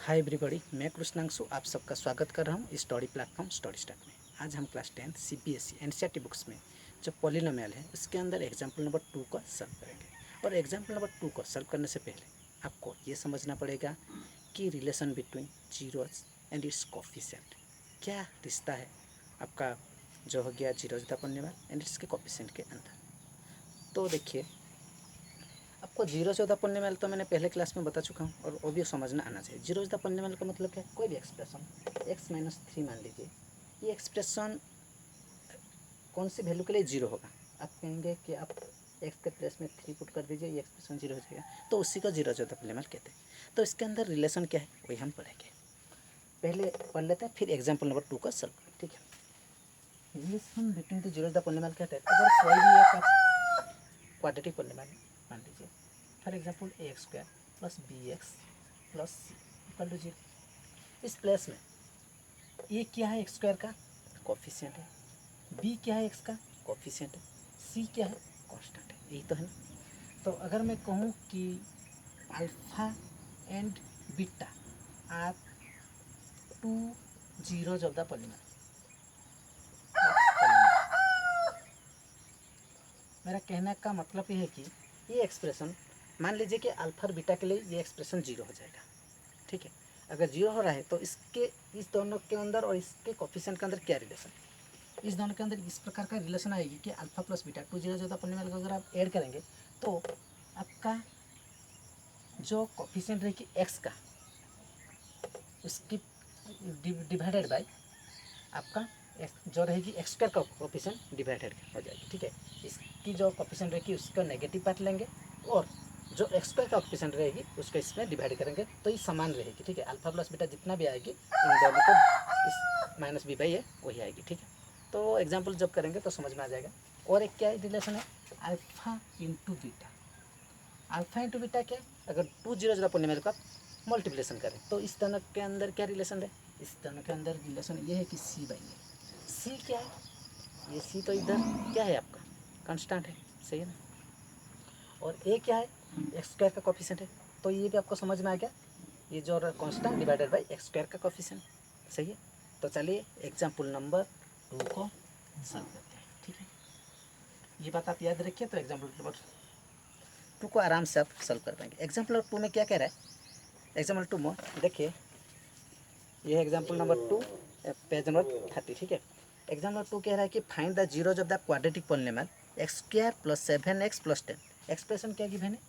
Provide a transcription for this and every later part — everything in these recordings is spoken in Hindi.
हाय एवरीबॉडी, मैं कृष्णांशु आप सबका स्वागत कर रहा हूँ स्टडी प्लेटफॉर्म स्टडी स्टार्ट में। आज हम क्लास 10 सीबीएसई एनसीईआरटी बुक्स में जो पॉलिनोमियल है उसके अंदर एग्जाम्पल नंबर 2 को सॉल्व करेंगे। और एग्जाम्पल नंबर 2 को सॉल्व करने से पहले आपको ये समझना पड़ेगा कि relation between zeros and it's coefficient, क्या रिश्ता है आपका जो हो गया जीरोज द पॉलिनोमियल एंड इसके कोफिशिएंट के अंदर। तो देखिए, आपको जीरो से होता पॉलिनोमियल तो मैंने पहले क्लास में बता चुका हूँ और वो भी समझना आना चाहिए। जीरो से होता पॉलिनोमियल का मतलब क्या है? कोई भी एक्सप्रेशन x-3 मान लीजिए, ये एक्सप्रेशन कौन सी वैल्यू के लिए जीरो होगा? आप कहेंगे कि आप x के प्लेस में 3 पुट कर दीजिए, ये एक्सप्रेशन जीरो हो जाएगा, तो उसी को जीरो से होता पॉलिनोमियल कहते हैं। तो इसके अंदर रिलेशन क्या है वही हम पढ़ेंगे। पहले पढ़ लेते हैं, फिर एग्जाम्पल नंबर 2 का सॉल्व करें, ठीक है। Relation between the zero the polynomial कहते हैं अगर कोई भी एक क्वाड्रेटिक पॉलिनोमियल मान लीजिए, for example a² plus bx plus C equal to zero. इस प्लेस में a क्या है? x² का कोफिशिएंट है, b क्या है? x का कोफिशिएंट है, c क्या है? कांस्टेंट है। यही तो है ना। तो अगर मैं कहूँ कि alpha and beta are two zeros of the polynomial, मेरा कहने का मतलब ये है कि ये एक्सप्रेशन मान लीजिए कि अल्फा और बीटा के लिए ये एक्सप्रेशन जीरो हो जाएगा, ठीक है। अगर जीरो हो रहा है तो इसके इस दोनों के अंदर और इसके कोफिशिएंट के अंदर क्या रिलेशन है? इस दोनों के अंदर इस प्रकार का रिलेशन आएगी कि alpha plus beta two zero जो पॉलिनोमियल को अगर आप ऐड करेंगे तो आपका जो कोफिशिएंट रहेगी एक्स का, उसकी डिवाइडेड बाय आपका जो रहेगी एक्स का कोफिशिएंट डिवाइडेड हो जाएगी, ठीक है। इसकी जो कोफिशिएंट रहेगी उसका नेगेटिव पार्ट लेंगे और जो एक्स का कोफिशिएंट रहेगी उसको इसमें डिवाइड करेंगे तो ये समान रहेगी, ठीक है। अल्फा प्लस बीटा जितना भी आएगी इन दोनों को इस माइनस बी बाई ए वही आएगी, ठीक है। तो एग्जाम्पल जब करेंगे तो समझ में आ जाएगा। और एक क्या रिलेशन है? Alpha into beta. Alpha into beta क्या है? अगर टू जीरो जीरो पॉलिनोमियल का मल्टीप्लिकेशन करें तो इस दोनों के अंदर क्या रिलेशन है? इस दोनों के अंदर रिलेशन ये है कि सी बाई ए। सी क्या है? ये सी तो इधर क्या है आपका कांस्टेंट है, सही है ना। और ए क्या है? एक्स स्क्वायर का कोफिशिएंट है। तो ये भी आपको समझ में आ गया, ये जो constant divided by x square का कोफिशिएंट, सही है। तो चलिए एग्जाम्पल नंबर 2 को सॉल्व करते हैं, ठीक है। ये बात आप याद रखिए तो एग्जाम्पल नंबर 2 को आराम से आप सॉल्व कर पाएंगे। एग्जाम्पल नंबर 2 में क्या कह रहा है? एग्जाम्पल 2 में देखिए, ये एग्जाम्पल नंबर 2 पेज नंबर 30, ठीक है। एग्जाम्पल 2 कह रहा है कि find the zeros of the quadratic polynomial x square plus 7x plus 10। Expression क्या गिवन है?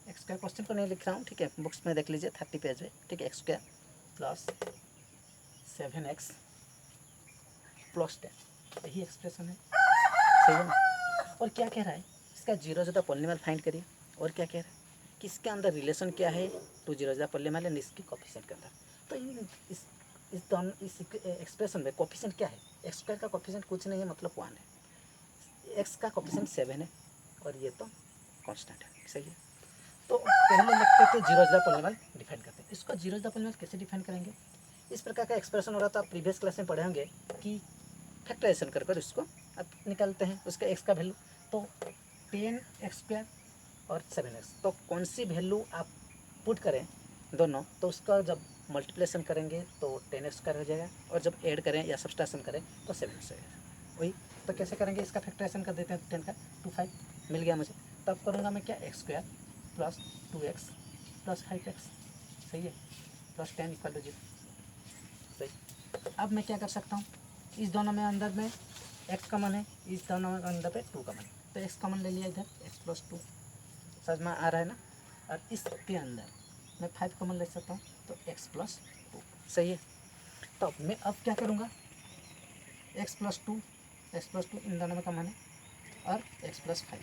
एक्स स्क्वायर क्वेश्चन को नहीं लिख रहा हूँ, ठीक है, बुक्स में देख लीजिए 30 पेज है, ठीक है। X square plus 7x plus 10, यही एक्सप्रेशन है, सही है ना। और क्या कह रहा है? इसका जीरो जो पॉलिनोमियल फाइंड करिए। और क्या कह रहा है कि इसके अंदर रिलेशन क्या है? टू जीरो जो पॉलिनोमियल एंड इसके कोफिशिएंट के अंदर। तो इस दोनों इस एक्सप्रेशन में कोफिशिएंट क्या है? एक्स स्क्वायर का कोफिशिएंट कुछ नहीं है, मतलब 1 है। एक्स का कोफिशिएंट 7 है और ये तो कांस्टेंट है, सही है। तो पहले लिखते थे जीरो द पॉलिनोमियल डिफाइन करते हैं। इसको जीरो द पॉलिनोमियल कैसे डिफाइन करेंगे? इस प्रकार का एक्सप्रेशन हो रहा था, आप प्रीवियस क्लास में पढ़े होंगे कि फैक्टराइजेशन कर कर इसको आप निकालते हैं उसका एक्स का वैल्यू। तो 10x² और 7x, तो कौन सी वैल्यू आप पुट करें दोनों, तो उसका जब मल्टीप्लिकेशन करेंगे तो 10x² हो जाएगा और जब ऐड करें या सब्सट्रैक्शन करें तो 7x हो जाएगा। वही तो कैसे करेंगे? इसका फैक्टराइजेशन कर देते हैं, 10 का 2 5 मिल गया मुझे। तब करूँगा मैं क्या? x² plus 2x plus 5x, सही है, प्लस 10 इक्वल टू 0, सही। अब मैं क्या कर सकता हूँ? इस दोनों में अंदर में x कॉमन है, इस दोनों में अंदर पे 2 कॉमन है, तो x कॉमन ले लिया इधर, x प्लस 2, समझ में आ रहा है ना। और इसके अंदर मैं 5 कॉमन ले सकता हूँ तो x प्लस 2, सही है। तो मैं अब क्या करूँगा? x प्लस 2 इन दोनों में कॉमन है और x plus 5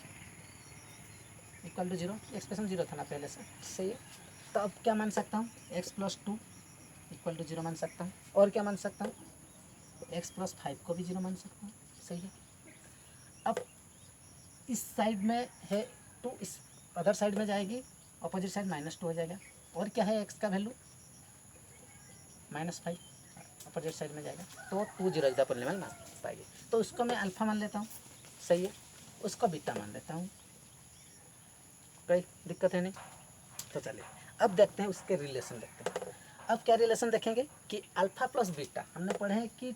equal to 0। Expression 0 था ना पहले से, सही है। तो अब क्या मान सकता हूँ? x प्लस 2 इक्वल टू 0 मान सकता हूँ। और क्या मान सकता हूँ? x प्लस 5 को भी 0 मान सकता हूँ, सही है। अब इस साइड में है 2, इस अदर साइड में जाएगी, अपोजिट साइड -2 हो जाएगा। और क्या है x का वैल्यू? -5, अपोजिट साइड में जाएगा तो 2 जीरो द पॉलिनोमियल मान पाएगी। तो उसको मैं अल्फा मान लेता हूँ, सही है, उसको बीटा मान लेता हूँ, कोई दिक्कत है नहीं। तो चलिए अब देखते हैं उसके रिलेशन देखते हैं। अब क्या रिलेशन देखेंगे कि अल्फा प्लस बीटा हमने पढ़े हैं कि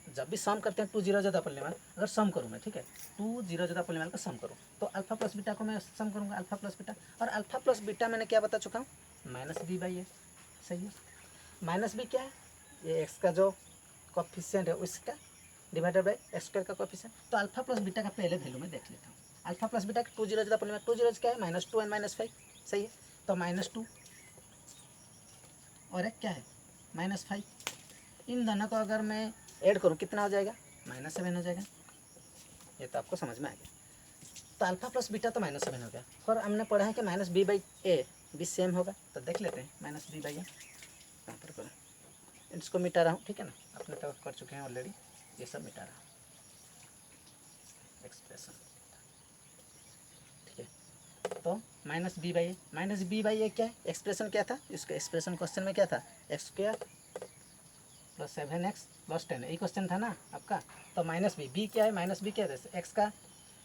जब भी सम करते हैं 2 जीरो ज़्यादा पॉलीनॉमियल, अगर सम करूँ मैं, ठीक है, 2 जीरो ज़्यादा पॉलीनॉमियल का सम करूँ तो अल्फा प्लस बीटा को मैं सम करूँगा, अल्फा प्लस बीटा, और अल्फा प्लस बीटा मैंने क्या बता चुका हूँ, माइनस बी बाई ए। सही है, माइनस बी क्या है, ये एक्स का जो कोफिशिएंट है उसका डिवाइडेड बाई एक्स स्क्वायर का कोफिशिएंट। तो अल्फा प्लस बीटा का पहले वैल्यू में देख लेता हूँ। अल्फा प्लस बीटा का 2 जीरो ज़्यादा पॉलीनॉमियल, 2 जीरो क्या है, -2 एंड -5। सही है, तो -2 और एक क्या है -5, इन दोनों को अगर मैं ऐड करूँ कितना हो जाएगा, -7 हो जाएगा। ये तो आपको समझ में आ गया। तो अल्फा प्लस बीटा तो -7 हो गया, और हमने पढ़ा है कि माइनस बी बाई ए भी सेम होगा, तो देख लेते हैं माइनस बी बाई ए कहाँ पर करें। इसको मिटा रहा हूँ, ठीक है ना, अपने तो कर चुके हैं ऑलरेडी, ये सब मिटा रहा हूँ एक्सप्रेशन, ठीक है। तो माइनस बी बाई ए क्या है, एक्सप्रेशन क्या था, इसका एक्सप्रेशन क्वेश्चन में क्या था, x square plus 7x plus 10, यही क्वेश्चन था ना आपका। तो माइनस बी क्या है, माइनस बी क्या है, एक्स का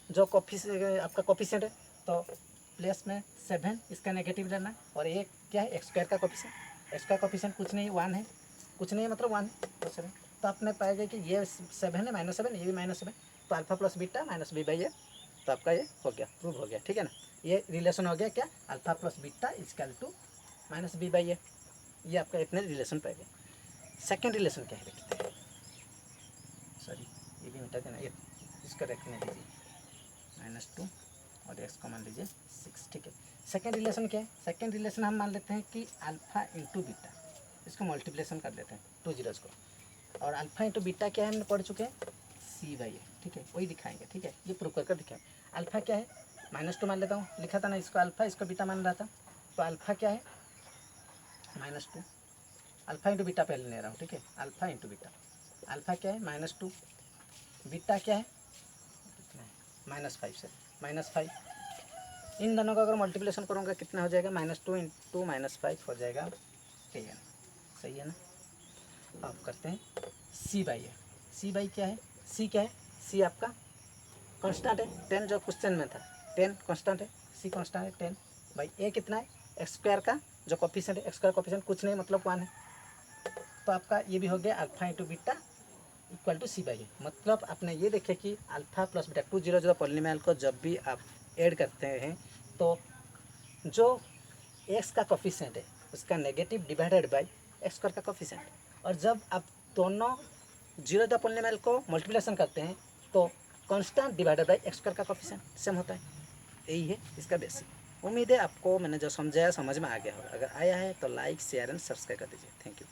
जो आपका कोफिशिएंट है, तो प्लस में 7 इसका नेगेटिव लेना है, और एक क्या है एक्स स्क्वायर का कोफिशिएंट, एक्स का कोफिशिएंट कुछ नहीं 1 है, कुछ नहीं मतलब 1 तो 7। तो आपने पाएगा कि ये 7 है, -7, ये भी -7, तो alpha plus beta minus B by A, तो आपका ये हो गया, प्रूव हो गया, ठीक है ना। ये रिलेशन हो गया क्या, alpha plus beta equal to minus B by A, ये आपका इतने रिलेशन पाएगा। सेकेंड रिलेशन क्या है देखते हैं, सॉरी ये भी मिटा देना, ये इसका रखने दीजिए -2 और एक्स को मान लीजिए 6, ठीक है। सेकेंड रिलेशन क्या है, सेकेंड रिलेशन हम मान लेते हैं कि अल्फा इंटू बीटा, इसको मल्टीप्लेशन कर लेते हैं 2 जीरोज को, और अल्फा इंटू बीटा क्या है हमने पढ़ चुके हैं, सी बाई ए, ठीक है, वही दिखाएंगे, ठीक है, ये प्रूव कर दिखाएंगे। अल्फा क्या है, -2 मान लेता हूँ, लिखा था ना इसको अल्फा, इसको बीटा मान रहा था, तो अल्फा क्या है -2, अल्फा इंटू बीटा पहले ले रहा हूँ, ठीक है, अल्फा इंटू बीटा, अल्फा क्या है -2, बीटा क्या है -5 से -5, इन दोनों का अगर मल्टीप्लिकेशन करूँगा कितना हो जाएगा, -2 इंटू -5 हो जाएगा 10। सही है ना। आप करते हैं सी बाई है, सी बाई क्या है, सी क्या है, सी आपका कांस्टेंट है, 10 जो क्वेश्चन में था 10 कांस्टेंट है, सी कांस्टेंट है 10 बाई ए कितना है, एक्स स्क्वायर का जो कोफिशिएंट है, एक्स स्क्वायर कोफिशिएंट कुछ नहीं मतलब 1 है। तो आपका ये भी हो गया alpha into beta equal to C by A. मतलब आपने ये देखे कि alpha plus beta 2 zero polynomial को जब भी आप ऐड करते हैं तो जो एक्स का कोफिशिएंट है उसका negative divided by x square का कोफिशिएंट, और जब आप दोनों जीरो पॉलीनोमियल को मल्टीप्लिकेशन करते हैं तो constant divided by x square का कोफिशिएंट सेम होता है। यही है इसका बेसिक। उम्मीद है आपको मैंने जो समझाया समझ में आ गया होगा। अगर आया है तो लाइक शेयर एंड सब्सक्राइब कर दीजिए। Thank you.